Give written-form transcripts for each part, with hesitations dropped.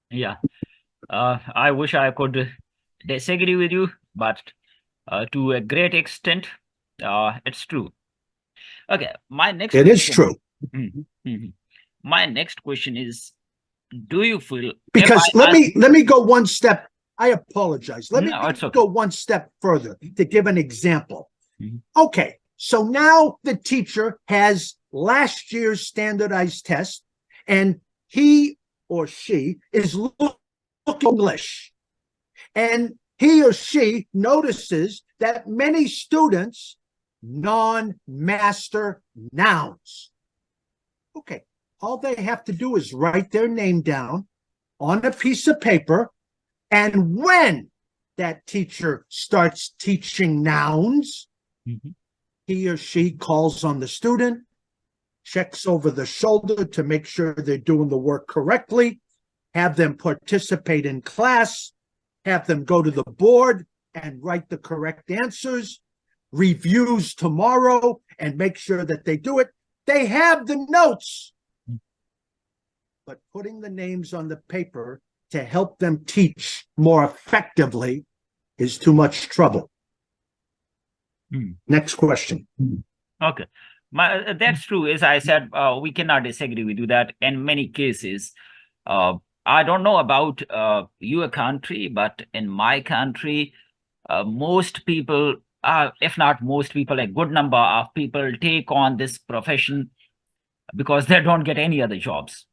Yeah. I wish I could disagree with you, but to a great extent, it's true. Okay, my next It is question. true. Mhm, mhm. My next question is, do you feel if Because I ask you, let me go one step. I apologize. Let me no, it's okay. go one step further to give an example. Mhm, Okay, so now the teacher has last year's standardized test, and he or she is looking English, and he or she notices that many students non-master nouns. Okay, all they have to do is write their name down on a piece of paper, and when that teacher starts teaching nouns, mhm. he or she calls on the student, checks over the shoulder to make sure they're doing the work correctly, have them participate in class, have them go to the board and write the correct answers, reviews tomorrow and make sure that they do it. They have the notes, but putting the names on the paper to help them teach more effectively is too much trouble. Mm. Next question. Okay. That's true. As I said, we cannot disagree with you that in many cases, uh, I don't know about your country, but in my country, most people, if not most people, a good number of people take on this profession because they don't get any other jobs.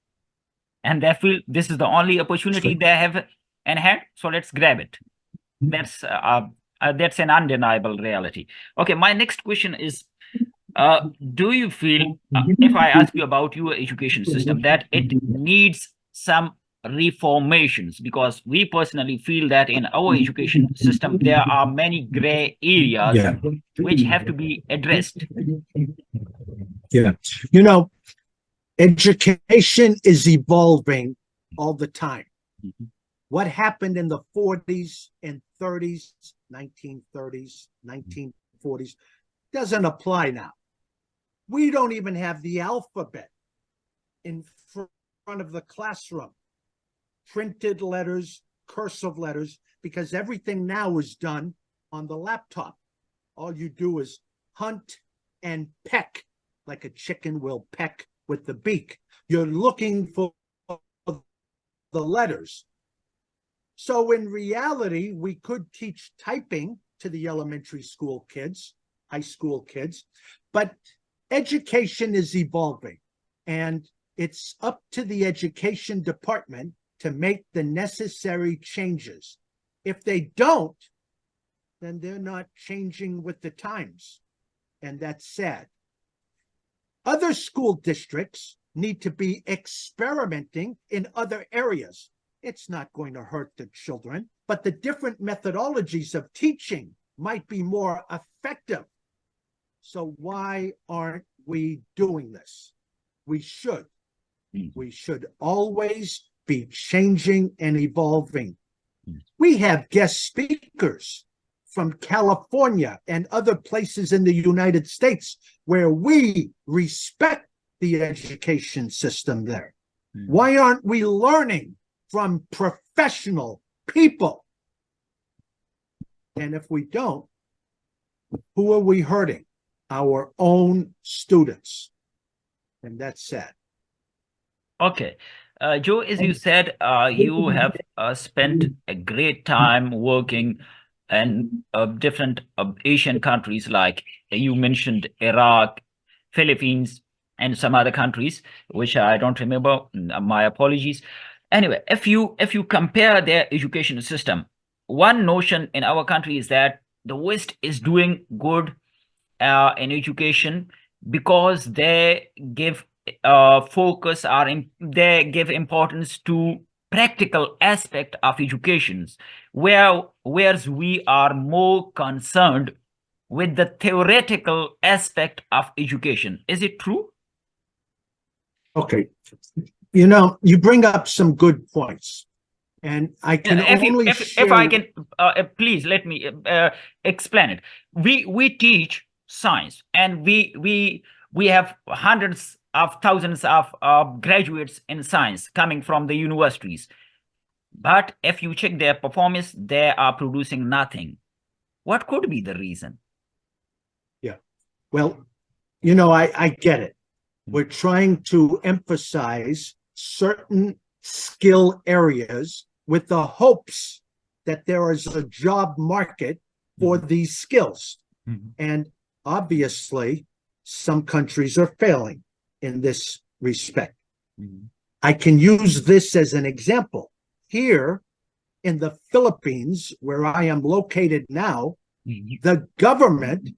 And they feel this is the only opportunity they have in hand, so let's grab it. That's an undeniable reality. Okay, my next question is, do you feel, if I ask you about your education system, that it needs some reformations? Because we personally feel that in our education system, there are many gray areas Yeah. which have to be addressed. Yeah. You know, education is evolving all the time. Mhm. What happened in the 40s and 30s, 1930s, 1940s doesn't apply now. We don't even have the alphabet in front of the classroom, printed letters, cursive letters, because everything now is done on the laptop. All you do is hunt and peck like a chicken will peck with the beak. You're looking for the letters. So in reality, we could teach typing to the elementary school kids, high school kids, but education is evolving, and it's up to the education department to make the necessary changes. If they don't, then they're not changing with the times, and that's sad. Other school districts need to be experimenting in other areas. It's not going to hurt the children, but the different methodologies of teaching might be more effective. So why aren't we doing this? We should. Mhm. We should always be changing and evolving. Mhm. We have guest speakers from California and other places in the United States where we respect the education system there. Mhm. Why aren't we learning from professional people? And if we don't, who are we hurting? Our own students. And that's sad. Okay. Joe, as you said, you have spent a great time working in different Asian countries, like you mentioned Iraq, Philippines, and some other countries, which I don't remember. My apologies. Anyway, if you compare their education system, one notion in our country is that the West is doing good in education because they give focus or they give importance to practical aspect of educations, whereas we are more concerned with the theoretical aspect of education. Is it true? Okay. You know, you bring up some good points, and I can If you only if I share. can, please let me explain it. We teach science, and we have hundreds of thousands of graduates in science coming from the universities. But if you check their performance, they are producing nothing. What could be the reason? Yeah. Well, I get it. We're trying to emphasize certain skill areas with the hopes that there is a job market for these skills. And obviously, some countries are failing in this respect. I can use this as an example. Here in the Philippines, where I am located now, the government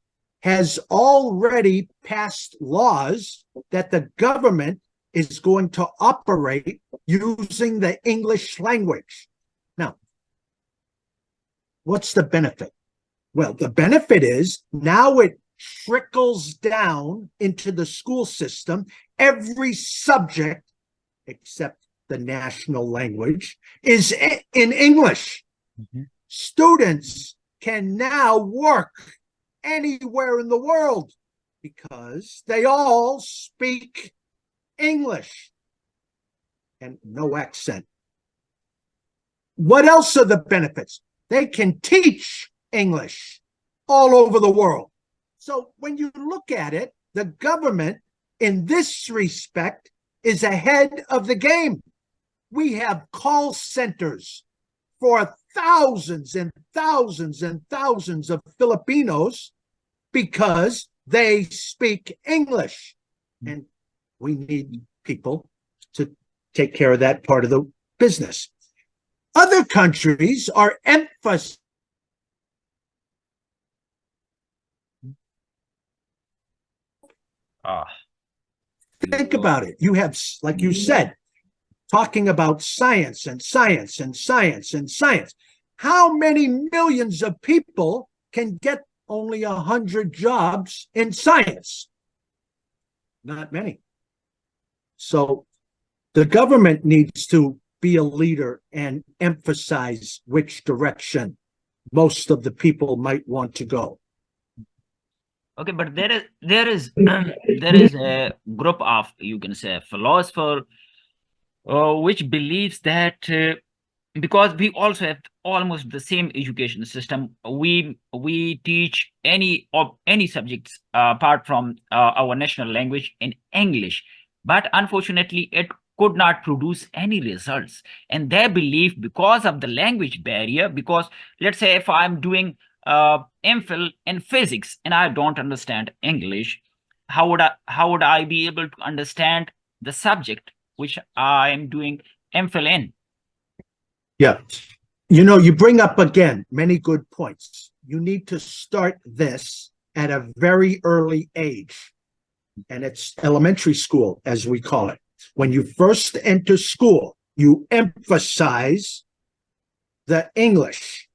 has already passed laws that the government is going to operate using the English language. Now, what's the benefit? Well, the benefit is now it trickles down into the school system. Every subject, except the national language, is in English. Students can now work anywhere in the world because they all speak English and no accent. What else are the benefits? They can teach English all over the world. So when you look at it, the government in this respect is ahead of the game. We have call centers for thousands and thousands and thousands of Filipinos because they speak English. And we need people to take care of that part of the business. Other countries are emphasizing. Ah, Think about it. You have, like you said, talking about science and science and science and science. How many millions of people can get only 100 jobs in science? Not many. So the government needs to be a leader and emphasize which direction most of the people might want to go. okay, but there is a group of, you can say, philosopher which believes that because we also have almost the same education system, we teach any subjects apart from our national language in English, but unfortunately it could not produce any results. And they believe because of the language barrier, because let's say if I'm doing MPhil in physics and I don't understand English, how would I be able to understand the subject which I am doing MPhil in? Yeah. You bring up again many good points. You need to start this at a very early age, and it's elementary school, as we call it. When you first enter school, you emphasize the English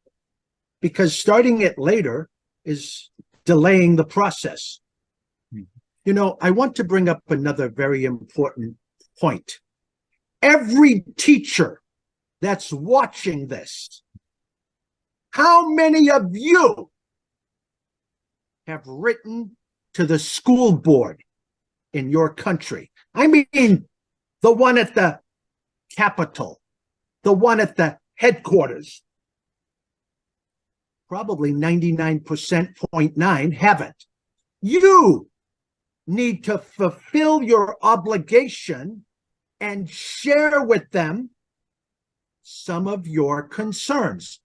because starting it later is delaying the process. I want to bring up another very important point. Every teacher that's watching this, how many of you have written to the school board in your country? I mean, the one at the Capitol, the one at the headquarters. Probably 99.9% haven't. You need to fulfill your obligation and share with them some of your concerns.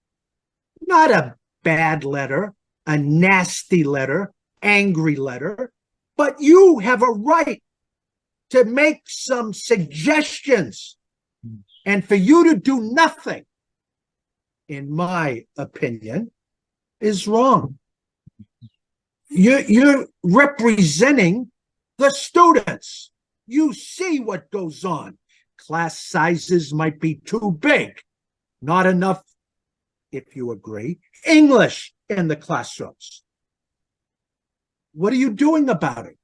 Not a bad letter, a nasty letter, angry letter, but you have a right to make some suggestions. And for you to do nothing, in my opinion, is wrong. You're representing the students. You see what goes on. Class sizes might be too big, not enough, if you agree, English in the classrooms. What are you doing about it?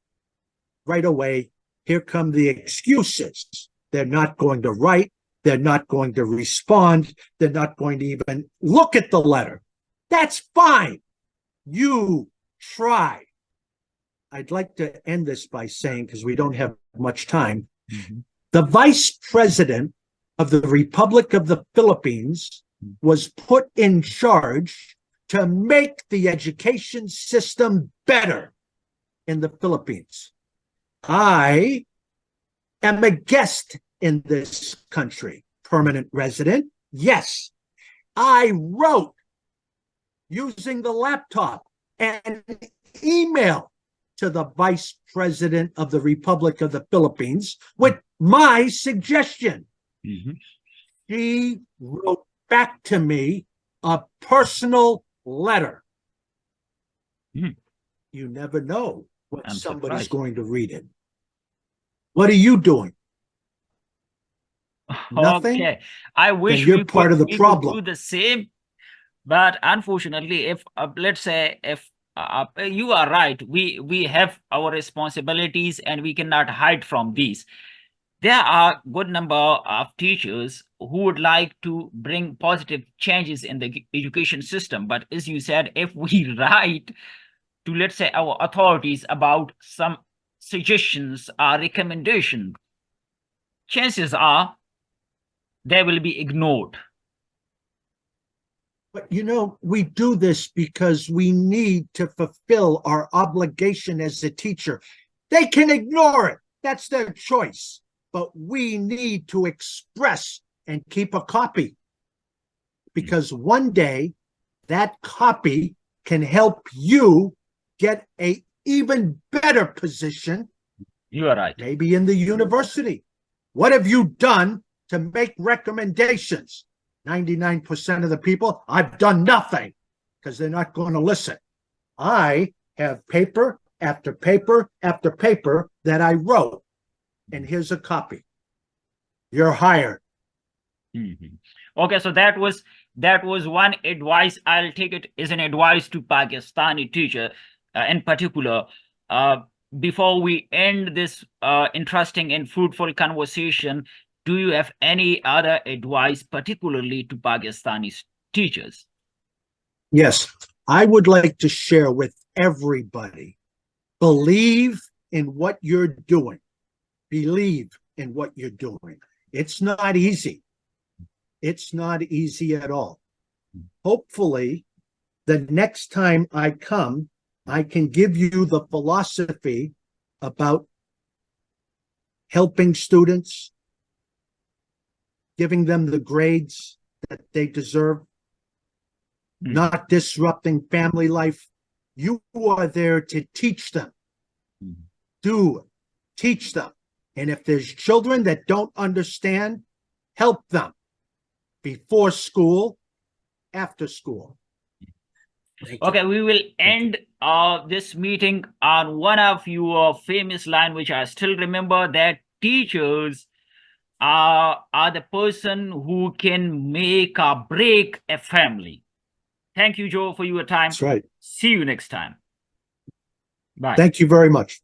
Right away, here come the excuses. They're not going to write. They're not going to respond. They're not going to even look at the letter. That's fine. You try. I'd like to end this by saying, because we don't have much time, the vice president of the Republic of the Philippines was put in charge to make the education system better in the Philippines. I am a guest in this country, permanent resident. Yes, I wrote using the laptop and email to the Vice President of the Republic of the Philippines with my suggestion. She wrote back to me a personal letter. You never know when somebody's going to read it. What are you doing? Nothing? Okay. I wish Then you're part of the we could problem. do the same, but unfortunately, if let's say if you are right, we have our responsibilities and we cannot hide from these. There are good number of teachers who would like to bring positive changes in the education system, but as you said, if we write to, let's say, our authorities about some suggestions or recommendation, chances are they will be ignored. But you know, we do this because we need to fulfill our obligation as a teacher. They can ignore it. That's their choice. But we need to express and keep a copy. Because one day, that copy can help you get an even better position. You are right. Maybe in the university. What have you done to make recommendations? 99% of the people, I've done nothing because they're not going to listen. I have paper after paper after paper that I wrote, and here's a copy. You're hired. Okay, so that was one advice. I'll take it as an advice to Pakistani teacher in particular. Before we end this interesting and fruitful conversation, do you have any other advice, particularly to Pakistani teachers? Yes, I would like to share with everybody. Believe in what you're doing. Believe in what you're doing. It's not easy. It's not easy at all. Hopefully, the next time I come, I can give you the philosophy about helping students, giving them the grades that they deserve, not disrupting family life. You are there to teach them. Teach them. And if there's children that don't understand, help them before school, after school. Okay, we will end this meeting on one of your famous line, which I still remember, that teachers are the person who can make or break a family. Thank you, Joe, for your time. That's right. See you next time. Bye. Thank you very much.